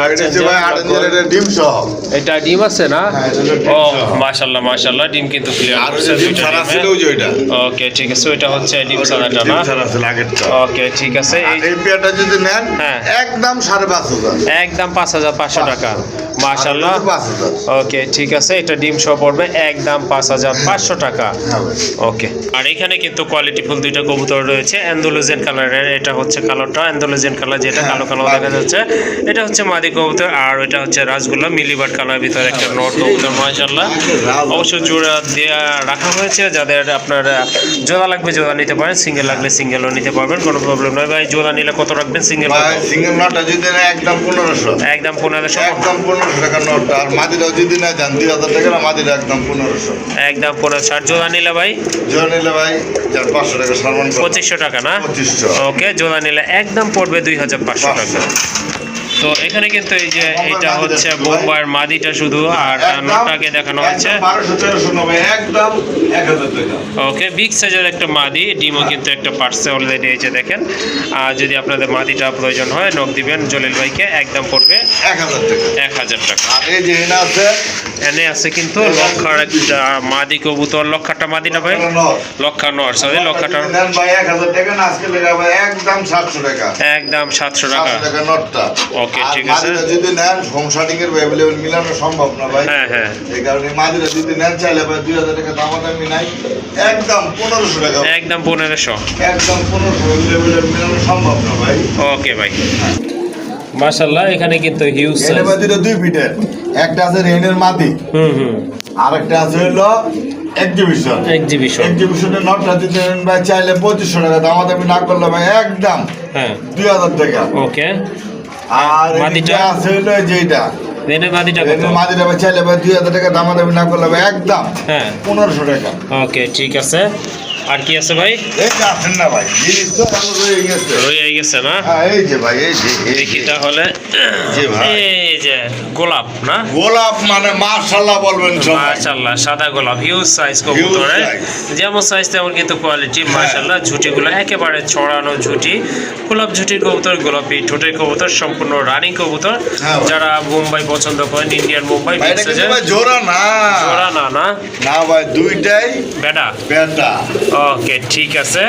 ডিম সহ। এটা ডিম আছে না? ও মাশাআল্লাহ মাশাআল্লাহ ডিম কিন্তু ক্লিয়ার আছে দুইটা ডিমে। ওকে ঠিক আছে, ওইটা হচ্ছে ডিম ছাড়াটা না? ওকে ঠিক আছে। এই পেয়ারটা যদি নেন হ্যাঁ একদম 5500। একদম 5500 টাকা। মাশাআল্লাহ ওকে ঠিক আছে, এটা ডিম সহ পড়বে একদম 5500 টাকা। ওকে আর এখানে কিন্তু কোয়ালিটিফুল দুইটা কবুতর রয়েছে অ্যান্ডালুজিয়ান কালারের। এটা হচ্ছে কালোটা অ্যান্ডালুজিয়ান কালার, যেটা কালো কালো দেখা যাচ্ছে এটা হচ্ছে মাদি কবুতর, আর এটা হচ্ছে রাজগোল্লা মিলিবার্ড কালার ভিতরে একটা নর কবুতর। মাশাআল্লাহ অবশ্য জোড়া দেওয়া রাখা হয়েছে, যাদের আপনার জোড়া লাগবে জোড়া নিতে পারেন, সিঙ্গেল লাগলে সিঙ্গেলও নিতে পারবেন, কোনো প্রবলেম নয়। ভাই জোড়া নিলে কত রাখবেন? সিঙ্গেল সিঙ্গেল নটটা যদি নেন একদম 1500। একদম 1500। একদম 1500 টাকা নটটা। আর মাদিটাও যদি না যান 2000 টাকা, না মাদিটা একদম 1500। একদম 1500। আর জোড়া নিলে ভাই? জোড়া নিলে ভাই 500 টাকা সম্মান 2500 টাকা না? 2500। ওকে জোড়া নিলে একদম পড়বে 2500 টাকা। তো এখানে কিন্তু এই যে এটা হচ্ছে বোম্বাইয়ের মাদিটা শুধু, আর নটাকে দেখানো হচ্ছে 1200-1300 একদম 1000 টাকা। ওকে বিগ সাইজের একটা মাদি, ডিমও কিন্তু একটা পার্সে অলরেডি এই যে দেখেন। আর যদি আপনাদের মাদিটা প্রয়োজন হয় নক দিবেন জলিল ভাইকে, একদম পড়বে 1000 টাকা। 1000 টাকা। আর এই যে এনে আছে, এনে আছে কিন্তু লক্ষার একটা মাদি কবুতর। লক্ষাটা মাদি না ভাই? লক্ষা নর, সরি লক্ষাটা নেন ভাই 1000 টাকা না, আজকে লাগা ভাই একদম 700 টাকা। একদম 700 টাকা। 700 টাকা নটটা। ওকে আর ঠিক আছে মাদিটা যদি নেন হোম শার্টিং এর অ্যাভেলেবল মিলানো সম্ভব না ভাই। হ্যাঁ হ্যাঁ এই কারণে মাদিটা যদি নেন চাইলে ভাই 2000 টাকা দামাদামি নাই, একদম 1500 টাকা, একদম 1500। একদম 1500 অ্যাভেলেবল মিলানো সম্ভব না ভাই। ওকে ভাই মাশাআল্লাহ এখানে কিন্তু হিউজ এটা সাইজ। ভাই দুটো 2 ফিটের, একটা আছে রেনের মাদি, হুম আর একটা আছে হলো এক্সিবিশন। এক্সিবিশনের নটটা দিতে নেন ভাই চাইলে 2500 টাকা, দামাদামি না করলে ভাই একদম হ্যাঁ 2000 টাকা। ওকে আর মাদিটা? মাদিটা আছে হলো যেটা রেনে মাদিটা কত? রেনের মাদিটা ভাই চাইলে ভাই 2000 টাকা, দামাদামি না করলে ভাই একদম হ্যাঁ 1500 টাকা। ওকে ঠিক আছে। আর কি আছে ভাই? এই যে আছেন না ভাই, জিনিস তো ভালো রয়ে গেছে। রয়ে গেছে না? হ্যাঁ এই যে ভাই, এই যে দেখি তাহলে। জি ভাই। এই যে গোলাপ না? গোলাপ মানে মাশাআল্লাহ বলবেন সবাই। মাশাআল্লাহ সাদা গোলাপ হিউজ সাইজ কবুতরে, size। যেমন সাইজ তেমন কিন্তু কোয়ালিটি মাশাআল্লাহ। ঝুটিগুলো একেবারে ছড়ানো ঝুটি, গোলাপ ঝুটির কবুতর, গোলাপি ঠোঁটের কবুতর, সম্পূর্ণ রানিং কবুতর। হ্যাঁ ভাই। যারা মুম্বাই পছন্দ করেন, ইন্ডিয়ান মুম্বাই ভাই এটা মিক্সেজে কিন্তু ভাই জোড়া না, জোড়া না না না ভাই দুইটাই বেটা। বেটা। ওকে ঠিক আছে।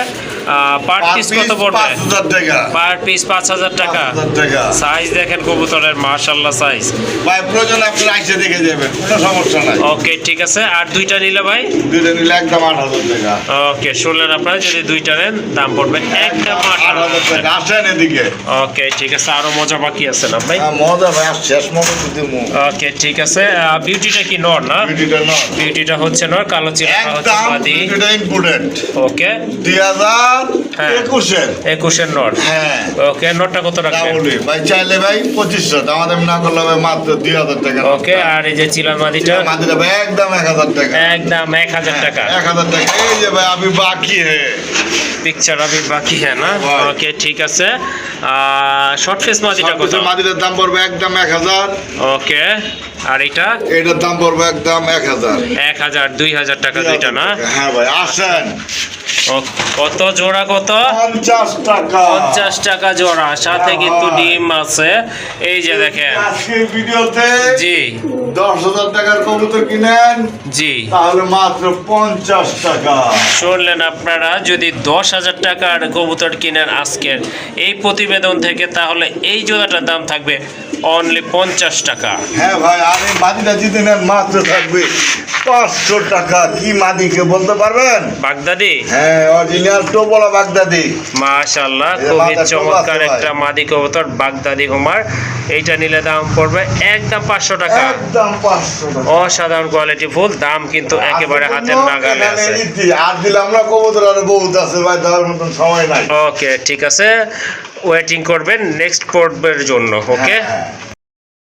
পার পিস কত পড়বে? 5000 টাকা। পার পিস 5000 টাকা। 5000 টাকা। সাইজ দেখেন কবুতরের মাশাআল্লাহ সাইজ। ভাই প্রয়োজন আপনি আইসে দেখে যাবেন, কোনো সমস্যা নাই। ওকে ঠিক আছে। আর দুইটা নিলে ভাই? দুইটা নিলে একদম 8000 টাকা। ওকে শুনলেন আপনারা, যদি দুইটা নেন দাম পড়বে একদম 8000 টাকা। 8000। আসেন এদিকে। ওকে ঠিক আছে। আরো মজা বাকি আছে না ভাই? হ্যাঁ, মজা ভাই, আর শেষ মতো তো দিমু। ওকে ঠিক আছে। বিউটিটা কি নর না? ভিডিওটা না বিউটিটা হচ্ছে নর, কালো চিলাটা হচ্ছে একদম মাদি। ভিডিওটা ইম্পর্টেন্ট। ওকে 2021 21 নর। হ্যাঁ ওকে নরটা কত রাখবেন? ডাবলি ভাই চাইলে ভাই 2500, আমাদের না করলে ভাই মাত্র 2000 টাকা। ওকে আর এই যে চিলা মাদিটা? মাদিটা ভাই একদম 1000 টাকা। একদম 1000 টাকা। 1000 টাকা। এই যে ভাই আমি বাকি হে পিকচার अभी বাকি है না? ভাই। ওকে ঠিক আছে। শর্ট ফেস মাদিটা কত? সবকিছুর মাদিটার দাম পড়বে একদম 1000। ওকে আর এটা? এটার দাম পড়বে একদম 1000। 1000 2000 টাকা দুইটা না? হ্যাঁ ভাই আসেন। কত জোড়া কত? 50 টাকা। 50 টাকা জোড়া, সাথে কিন্তু ডিম আছে। এই যে দেখেন। আজকের ভিডিওতে জি 10,000 টাকার কবুতর কিনেন জি তাহলে মাত্র 50 টাকা। শুনলেন আপনারা, যদি 10,000 টাকার কবুতর কিনেন আজকের এই প্রতিবেদন থেকে, তাহলে এই জোড়াটার দাম থাকবে অনলি 50 টাকা। হ্যাঁ ভাই, আর এই মাদিটা জিতে নেন মাত্র থাকবে 500 টাকা। কি মাদিকে বলতে পারবেন? বাগদাদি? হ্যাঁ অরিজিনাল টোপলা বাগদাদি। মাশাআল্লাহ এই যে খুবই মাথার চমৎকার টোপ আছে একটা মাদি কবুতর, বাগদাদি হুমার। এইটা নিলে দাম পড়বে একদম 500 টাকা। একদম 500 টাকা। অসাধারণ কোয়ালিটি ফুল, দাম কিন্তু একেবারে হাতের নাগালে আছে। আর দিলাম না, কবুতর আরো বহুত আছে ভাই, দেওয়ার মতন সময় নাই। ওকে ঠিক আছে, ওয়েটিং করবেন নেক্সট পর্বের জন্য। ওকে হ্যাঁ।